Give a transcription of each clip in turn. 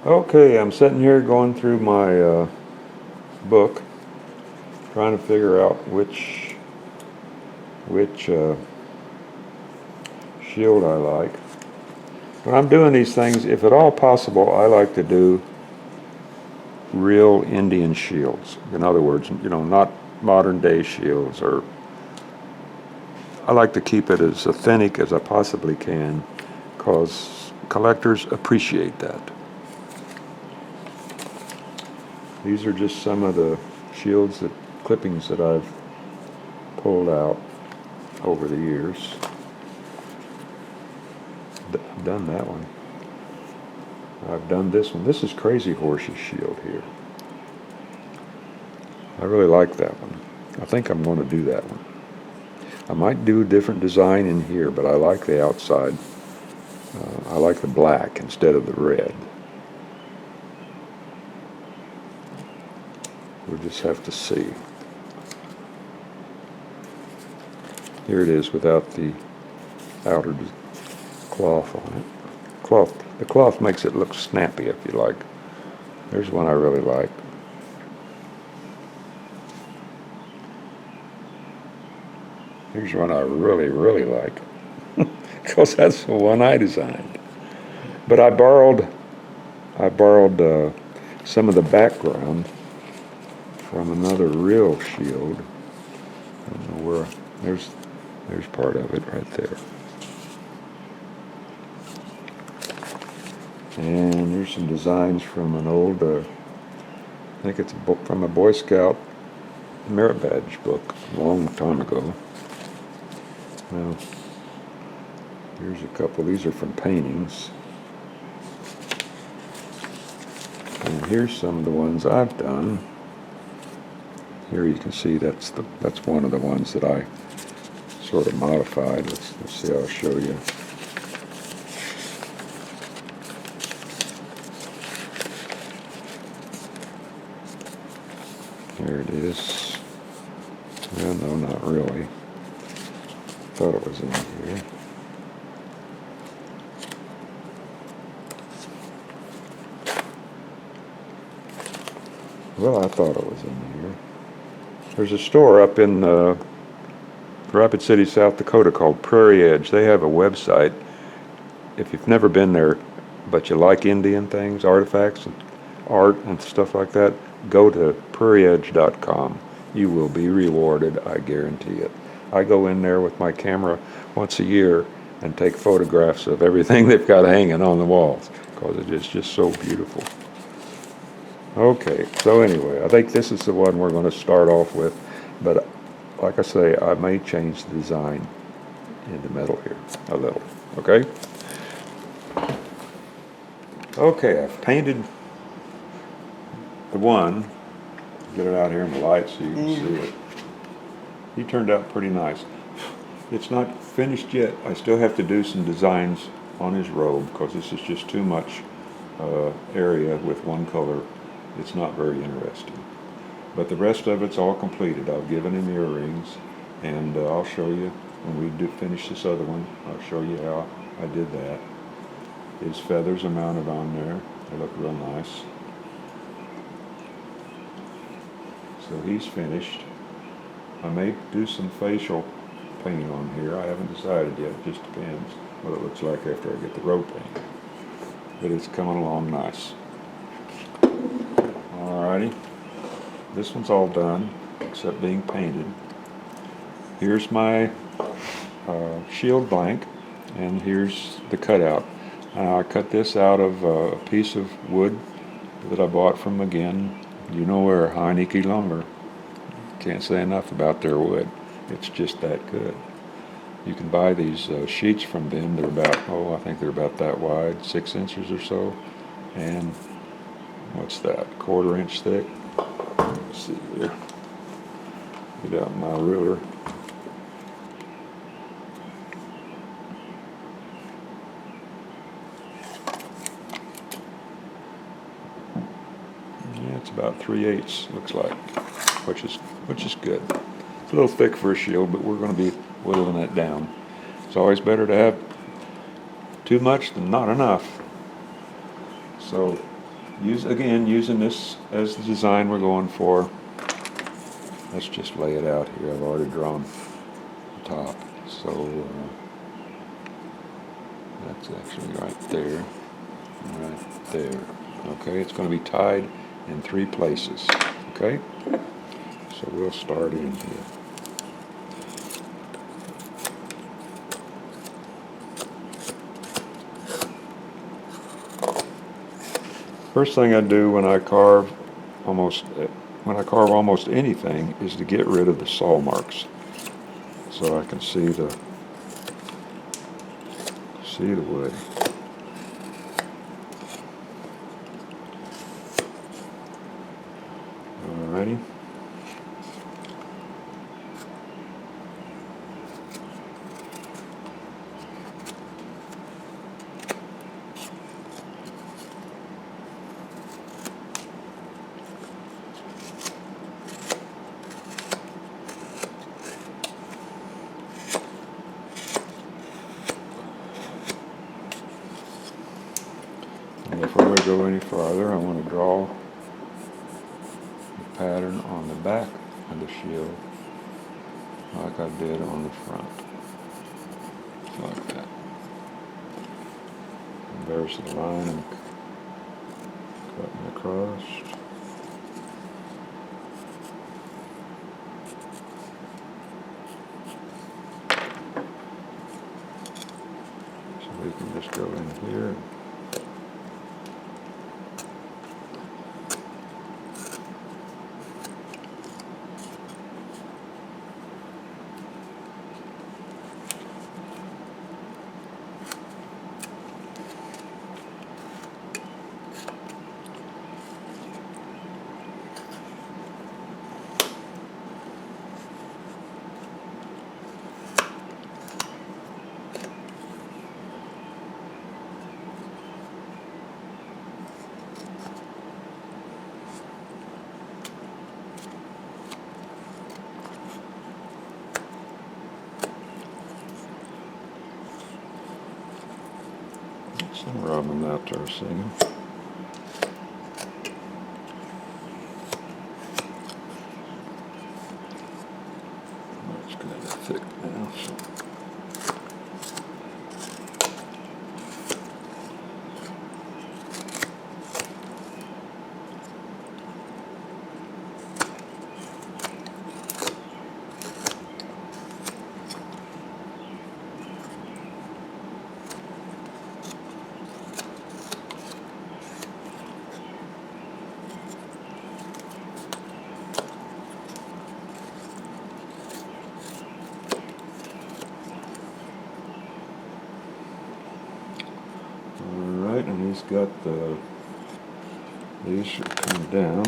Okay, I'm sitting here going through my book, trying to figure out which shield I like. When I'm doing these things, if at all possible, I like to do real Indian shields. In other words, not modern day shields, or I like to keep it as authentic as I possibly can, because collectors appreciate that. These are just some of the clippings that I've pulled out over the years. I've done that one. I've done this one. This is Crazy Horse's shield here. I really like that one. I think I'm going to do that one. I might do a different design in here, but I like the outside. I like the black instead of the red. We'll just have to see. Here it is without the outer cloth on it. The cloth makes it look snappy, if you like. There's one I really like. Here's one I really, really like, because that's the one I designed. But I borrowed some of the background from another real shield. I don't know where. There's part of it right there. And here's some designs from an old, I think it's a book from a Boy Scout merit badge book a long time ago. Well, here's a couple. These are from paintings. And here's some of the ones I've done. Here you can see that's one of the ones that I sort of modified. Let's see, I'll show you. There it is. Well, no, not really. Thought it was in here. Well, I thought it was in here. There's a store up in Rapid City, South Dakota called Prairie Edge. They have a website. If you've never been there, but you like Indian things, artifacts, and art and stuff like that, go to prairieedge.com. You will be rewarded, I guarantee it. I go in there with my camera once a year and take photographs of everything they've got hanging on the walls, because it is just so beautiful. Okay, so anyway, I think this is the one we're going to start off with, but like I say, I may change the design in the middle here a little, okay? Okay, I've painted the one. Get it out here in the light so you can see it. He turned out pretty nice. It's not finished yet. I still have to do some designs on his robe, because this is just too much area with one color. It's not very interesting. But the rest of it's all completed. I've given him earrings, and I'll show you when we do finish this other one. I'll show you how I did that. His feathers are mounted on there. They look real nice. So he's finished. I may do some facial paint on here. I haven't decided yet. It just depends what it looks like after I get the robe painted. But it's coming along nice. Alrighty. This one's all done, except being painted. Here's my shield blank, and here's the cutout. I cut this out of a piece of wood that I bought from, again, you know where, Heineke Lumber. Can't say enough about their wood. It's just that good. You can buy these sheets from them. They're about, I think they're about that wide, 6 inches or so. And what's that, 1/4 inch thick? Let's see here. Get out my ruler. Yeah, it's about 3/8, looks like, which is good. It's a little thick for a shield, but we're going to be whittling it down. It's always better to have too much than not enough. So Using this as the design we're going for. Let's just lay it out here. I've already drawn the top, so that's actually right there, right there. Okay, it's going to be tied in 3 places. Okay, so we'll start in here. First thing I do when I carve almost anything is to get rid of the saw marks, so I can see the wood. Alrighty. And before we go any farther, I want to draw the pattern on the back of the shield like I did on the front. Like that. And there's the line I'm cutting across. So we can just go in here. Some rubbing out there, see? It's kind of thick now, so. Alright, and he's got these should come down.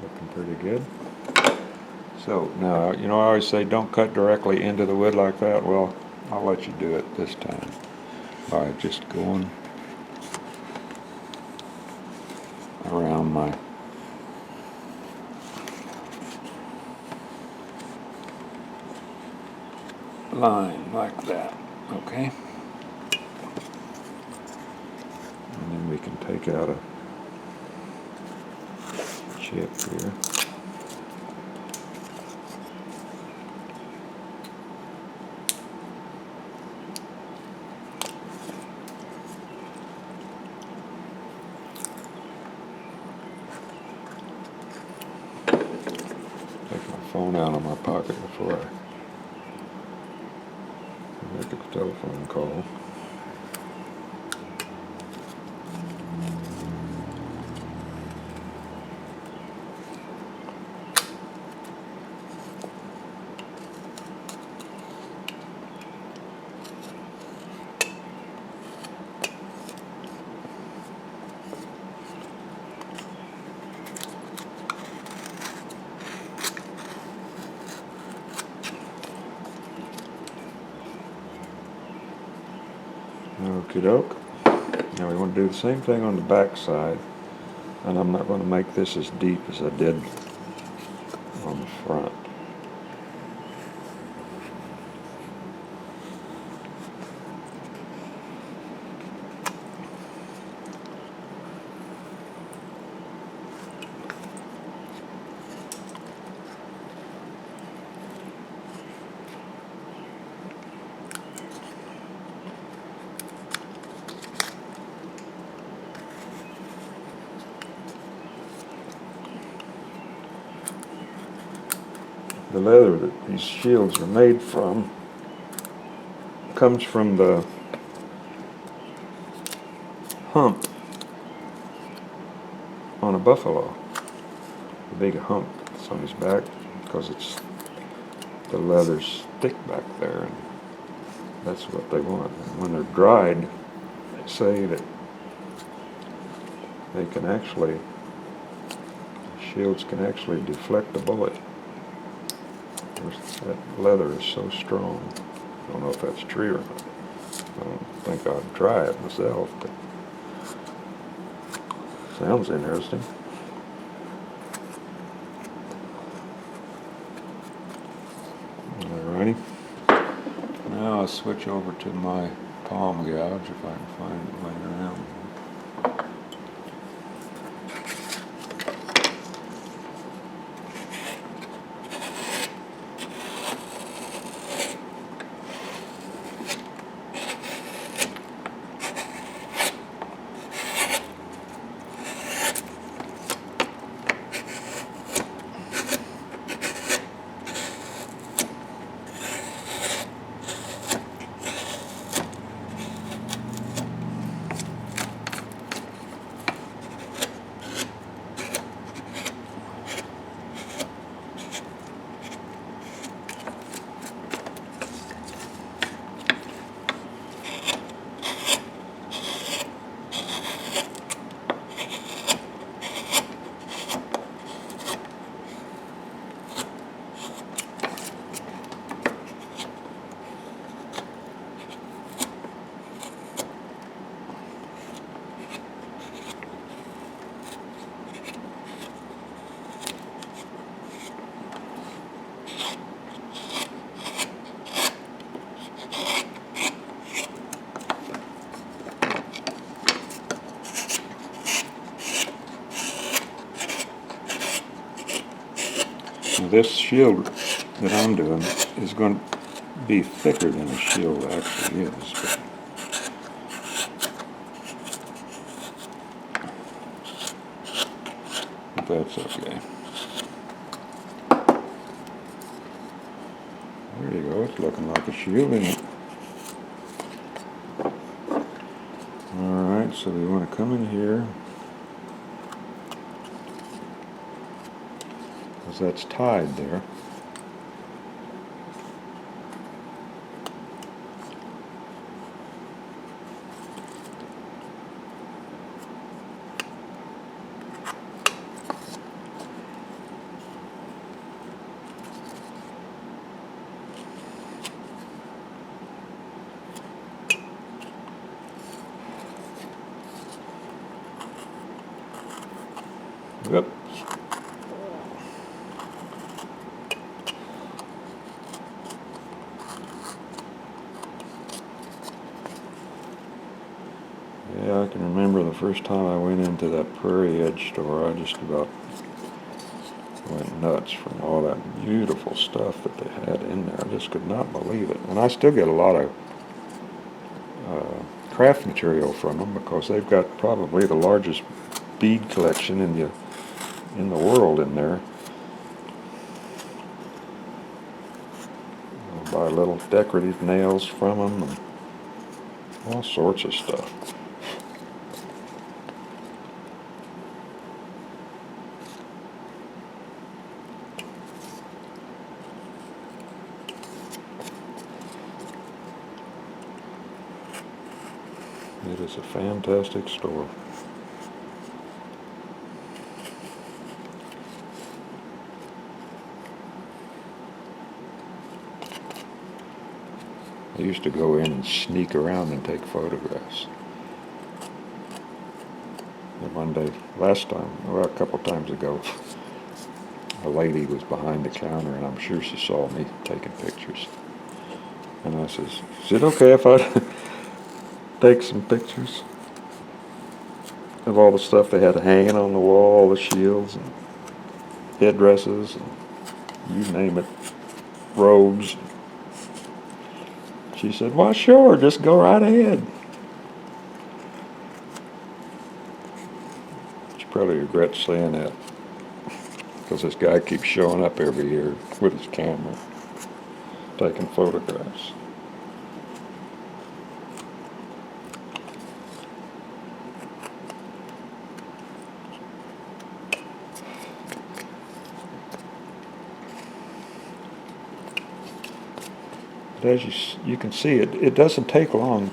Looking pretty good. So now, I always say don't cut directly into the wood like that. Well, I'll let you do it this time. By just going around my line like that, okay? And then we can take out a chip here. Phone out of my pocket before I make a telephone call. Okie doke. Now we want to do the same thing on the back side, and I'm not going to make this as deep as I did on the front. The leather that these shields are made from comes from the hump on a buffalo. The big hump that's on his back, because it's the leather's thick back there, and that's what they want. And when they're dried, they say that they can actually, shields can actually deflect a bullet. That leather is so strong. I don't know if that's true or not. I don't think I'd try it myself, but sounds interesting. Alrighty. Now I'll switch over to my palm gouge if I can find it laying around. Now this shield that I'm doing is going to be thicker than a shield actually is. But that's okay. There you go, it's looking like a shield, isn't it? Alright, so we want to come in here, because that's tied there. Yep. Yeah, I can remember the first time I went into that Prairie Edge store, I just about went nuts from all that beautiful stuff that they had in there. I just could not believe it. And I still get a lot of craft material from them, because they've got probably the largest bead collection in the world in there. I'll buy little decorative nails from them and all sorts of stuff. It is a fantastic store. I used to go in and sneak around and take photographs. And one day, last time, well, a couple times ago, a lady was behind the counter, and I'm sure she saw me taking pictures. And I says, "Is it okay if I take some pictures of all the stuff they had hanging on the wall, the shields and headdresses, and you name it, robes?" She said, "Why, sure, just go right ahead." She probably regrets saying that, because this guy keeps showing up every year with his camera, taking photographs. But as you can see, it doesn't take long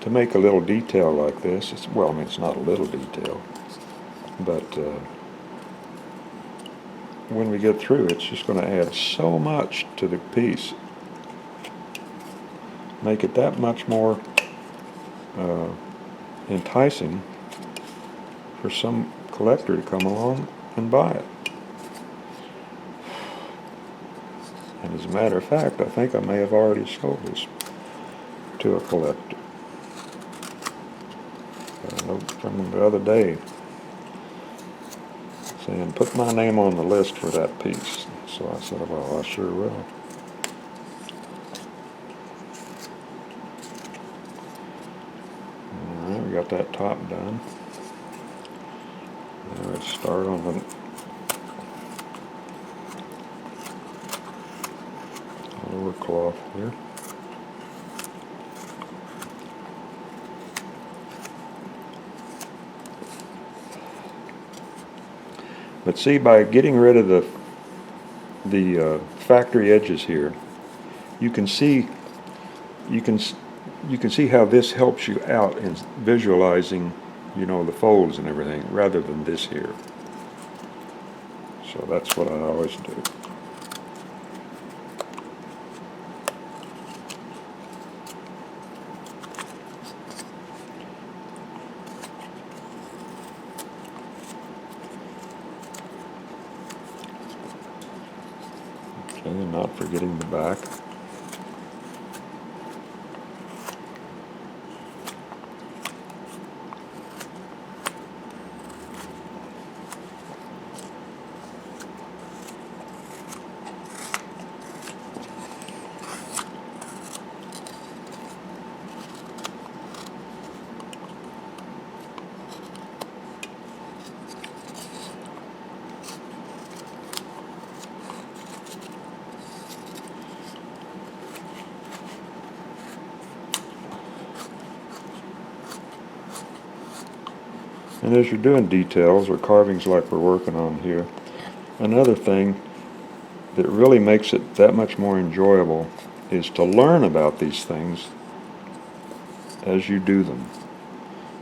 to make a little detail like this. Well, I mean, it's not a little detail, but when we get through, it's just going to add so much to the piece, make it that much more enticing for some collector to come along and buy it. And as a matter of fact, I think I may have already sold this to a collector. From the other day, saying, "Put my name on the list for that piece." So I said, "Well, I sure will." All right, we got that top done. Now let's start on the lower cloth here. But see, by getting rid of the factory edges here, you can see how this helps you out in visualizing, the folds and everything, rather than this here. So that's what I always do. Okay, and not forgetting the back. And as you're doing details or carvings like we're working on here, another thing that really makes it that much more enjoyable is to learn about these things as you do them.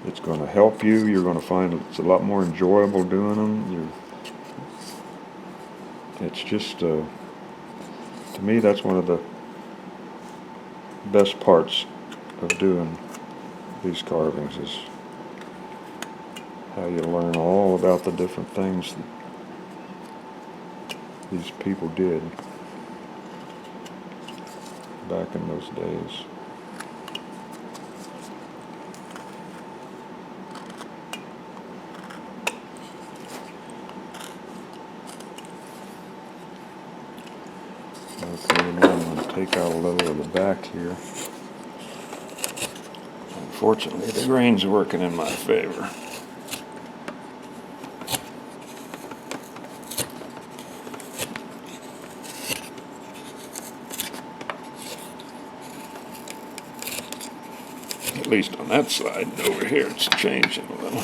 It's going to help you. You're going to find it's a lot more enjoyable doing them. It's just, to me, that's one of the best parts of doing these carvings, is how you learn all about the different things that these people did back in those days. Okay, now I'm going to take out a little of the back here. Unfortunately, the grain's working in my favor. At least on that side. Over here it's changing a little.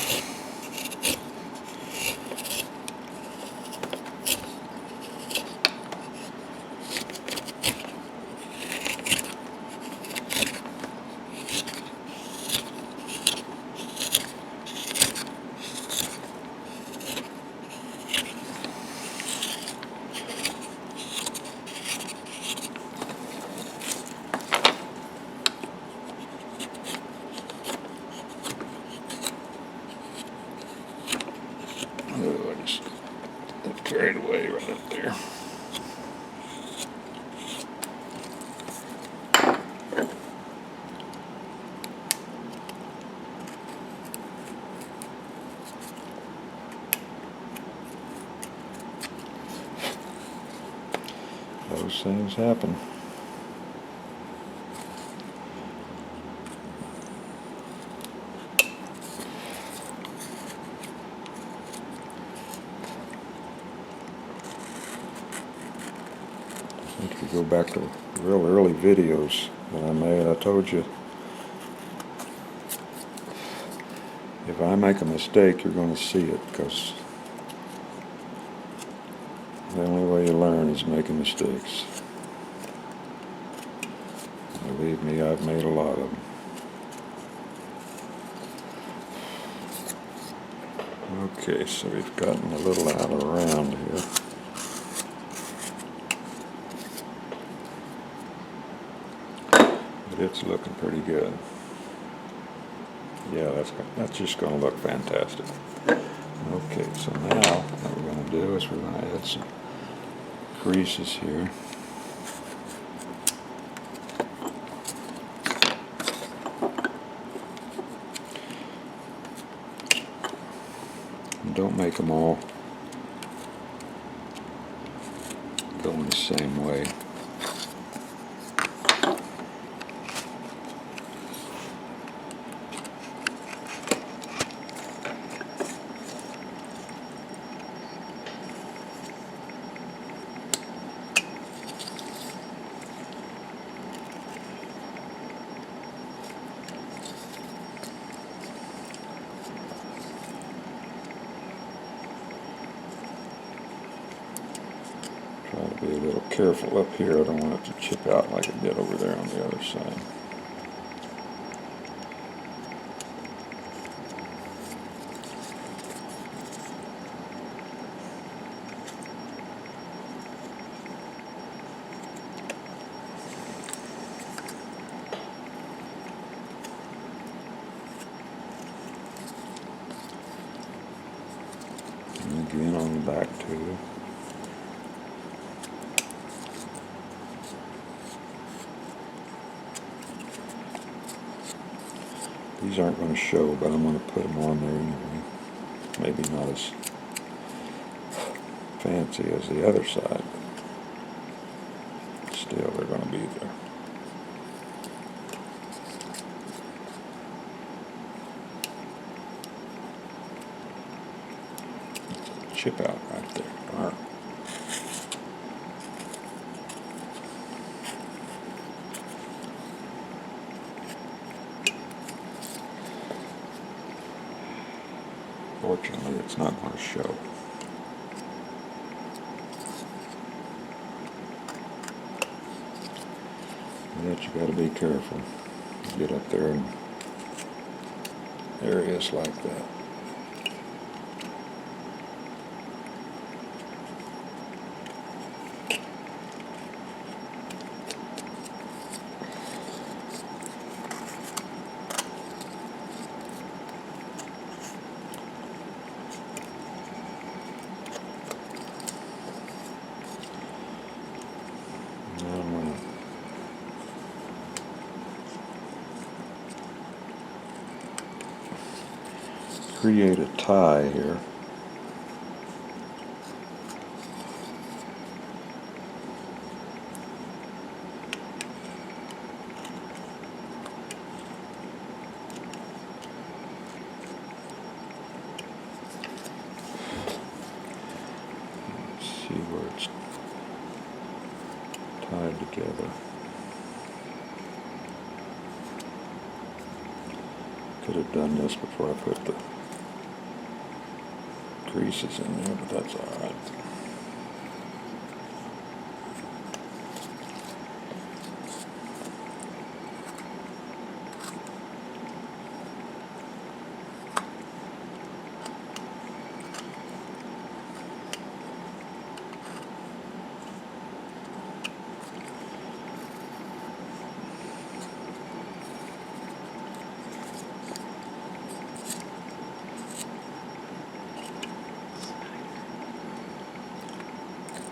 those things happen. I think if you go back to real early videos that I made, I told you if I make a mistake, you're going to see it, because the only way you learn is making mistakes. Believe me, I've made a lot of them. Okay, so we've gotten a little out of round here. But it's looking pretty good. Yeah, that's just going to look fantastic. Okay, so now what we're going to do is we're going to add some creases here. And don't make them all go in the same way. Try to be a little careful up here. I don't want it to chip out like it did over there on the other side. And again on the back too. These aren't going to show, but I'm going to put them on there anyway. Maybe not as fancy as the other side, but still they're going to be there. Chip out right there. Darn. Fortunately, it's not going to show. But you got to be careful. Get up there in areas like that. Create a tie here. Let's see where it's tied together. Could have done this before I put the creases in there, but that's all right.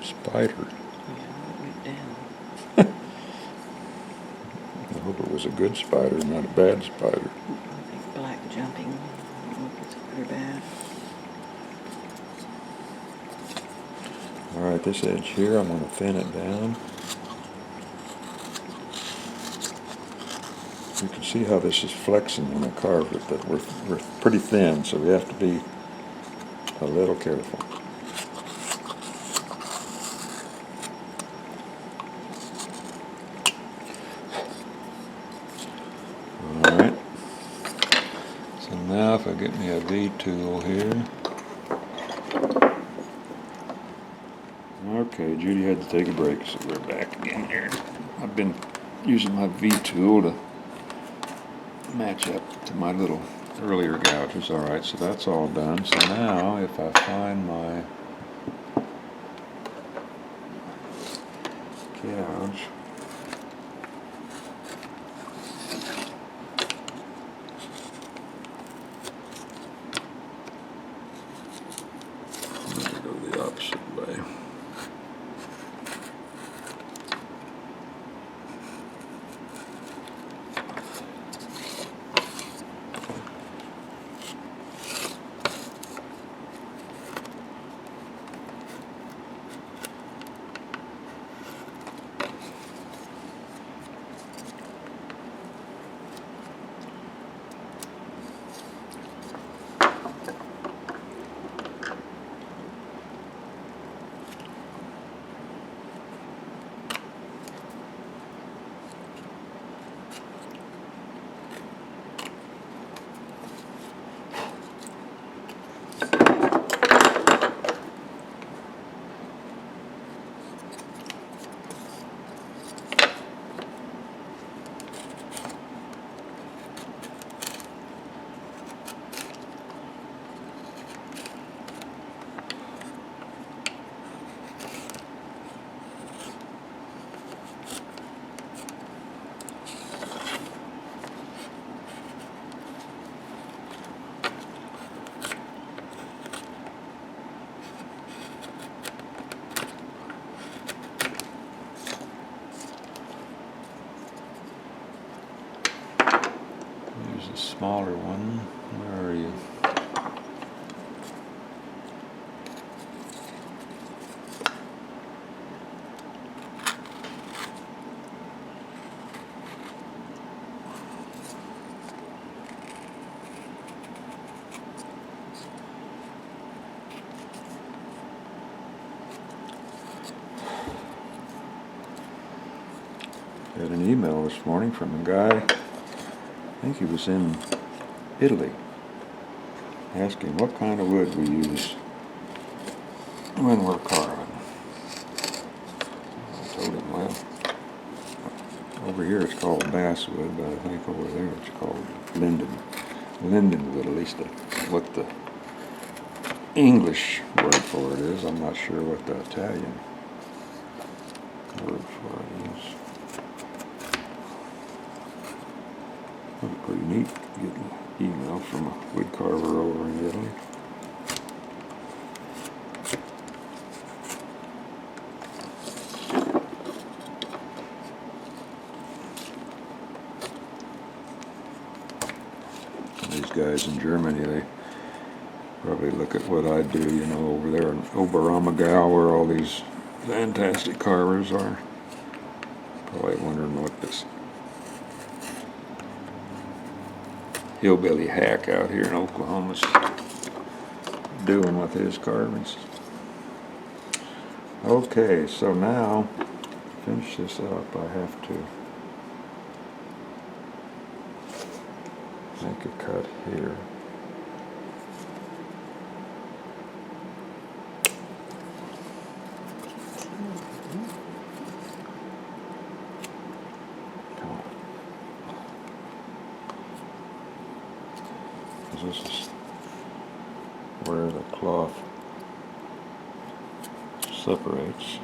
Spider. Yeah, it went down. I hope it was a good spider, not a bad spider. I think black jumping. I don't know if it's good or bad. All right, this edge here, I'm going to thin it down. You can see how this is flexing when I carve it, but we're pretty thin, so we have to be a little careful. Alright, so now if I get me a V-tool here. Okay, Judy had to take a break, so we're back again here. I've been using my V-tool to match up to my little earlier gouges. Alright, so that's all done. So now if I find my gouge, I'm going to go the opposite way. Use a smaller one. Where are you? Got an email this morning from a guy, I think he was in Italy, asking what kind of wood we use when we're carving. I told him, well, over here it's called basswood, but I think over there it's called linden. Linden wood, at least what the English word for it is. I'm not sure what the Italian word for it is. Pretty neat getting an email from a wood carver over in Italy. These guys in Germany, they probably look at what I do, you know, over there in Oberammergau, where all these fantastic carvers are. Probably wondering what this hillbilly hack out here in Oklahoma's doing with his carvings. Okay, so now to finish this up, I have to make a cut here. This is where the cloth separates.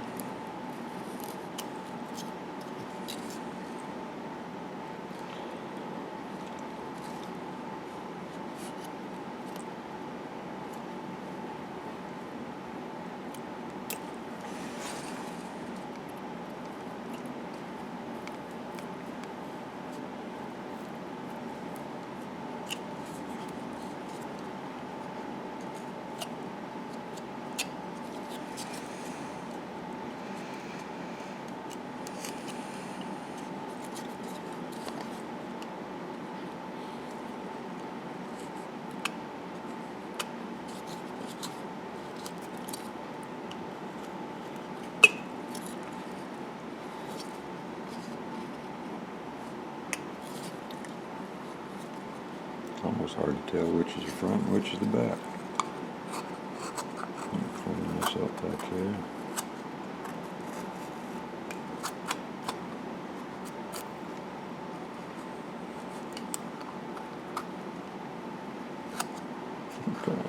It's almost hard to tell which is the front and which is the back. Clean this up back there. Okay.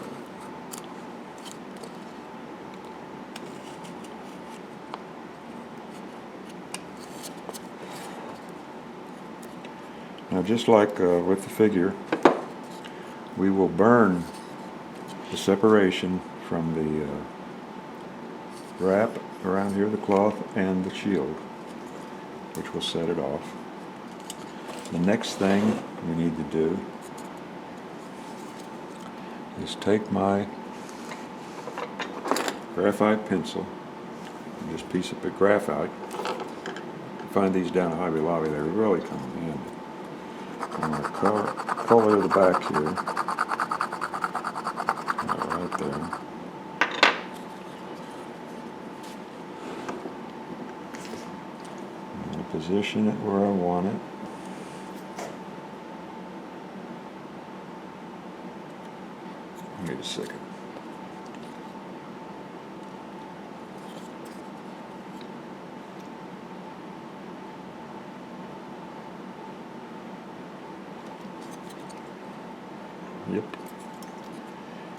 Now, just like with the figure, we will burn the separation from the wrap around here, the cloth, and the shield, which will set it off. The next thing we need to do is take my graphite pencil, and this piece of graphite. You find these down at Hobby Lobby, they really come in handy. I'm going to color the back here, right there. I'm going to position it where I want it. Wait a second. Yep.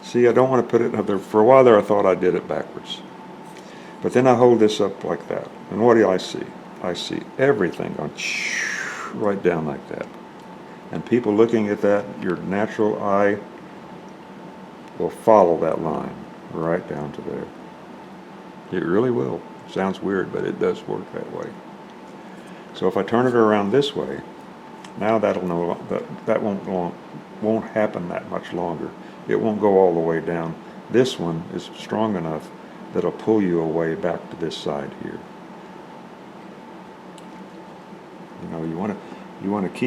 See, I don't want to put it up there. For a while there I thought I did it backwards. But then I hold this up like that. And what do I see? I see everything going right down like that. And people looking at that, your natural eye will follow that line right down to there. It really will. Sounds weird, but it does work that way. So if I turn it around this way, now that won't happen that much longer. It won't go all the way down. This one is strong enough that it'll pull you away back to this side here. You know, you want to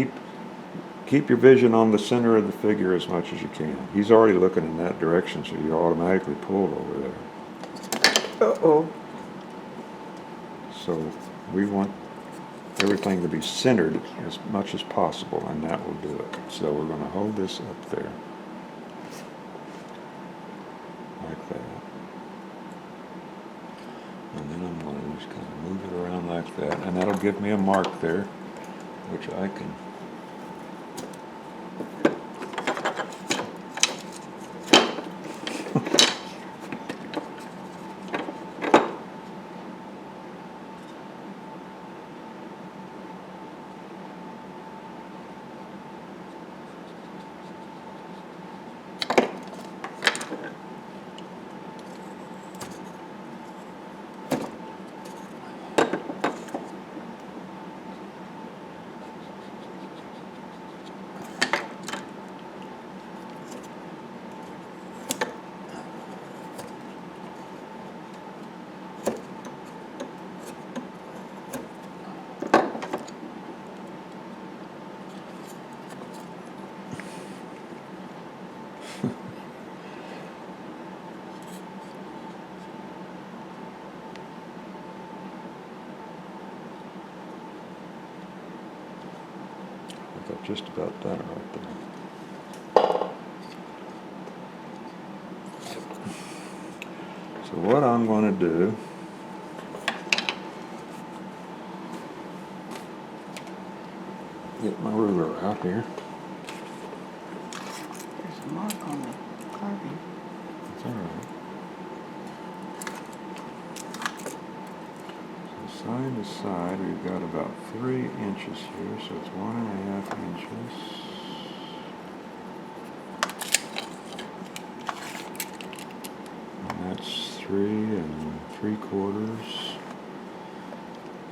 keep your vision on the center of the figure as much as you can. He's already looking in that direction, so you automatically pulled over there. Uh-oh. So we want everything to be centered as much as possible, and that will do it. So we're going to hold this up there like that, and then I'm going to just kind of move it around like that, and that'll give me a mark there, which I can I've just about done it right there. So what I'm going to do, get my ruler out here. There's a mark on the carving. That's all right. So side to side, we've got about 3 inches here, so it's 1.5 inches. And that's 3 3/4.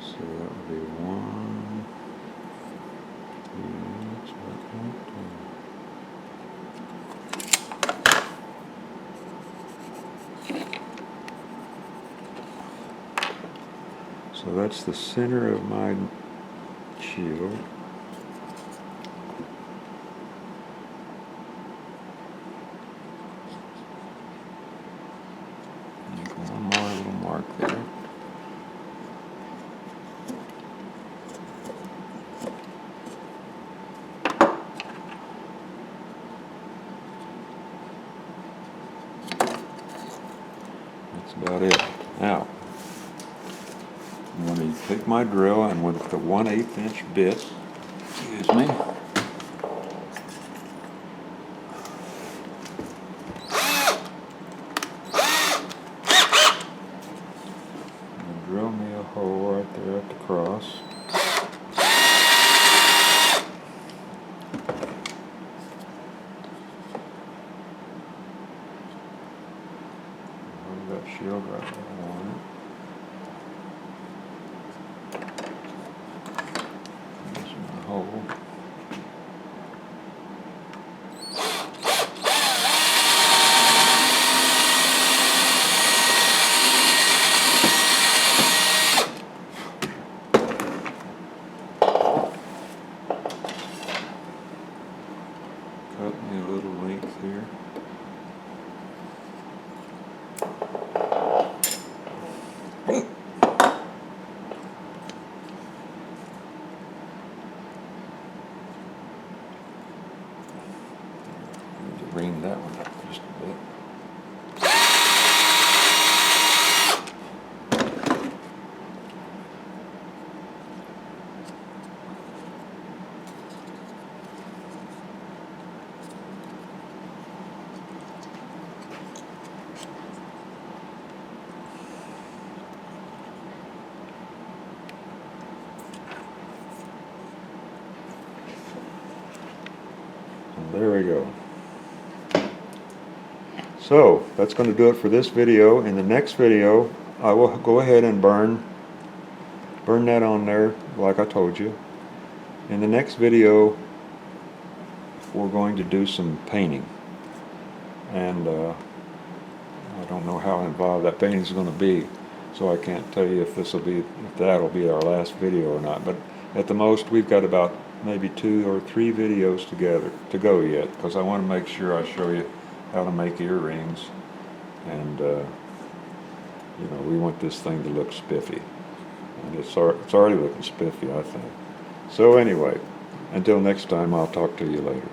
So that would be 1. That's about so that's the center of my shield. Make one more little mark there. about it. Now, I'm going to take my drill and with the 1/8 inch bit, excuse me, and drill me a hole right there at the cross. That shield right there on it. There's my hole. Cut me a little length here. Bring that one up just a bit. And there we go. So that's going to do it for this video. In the next video, I will go ahead and burn that on there like I told you. In the next video, we're going to do some painting, and I don't know how involved that painting is going to be, so I can't tell you if that'll be our last video or not. But at the most, we've got about maybe 2 or 3 videos to go yet, because I want to make sure I show you how to make earrings, and you know, we want this thing to look spiffy, and it's already looking spiffy, I think. So anyway, until next time, I'll talk to you later.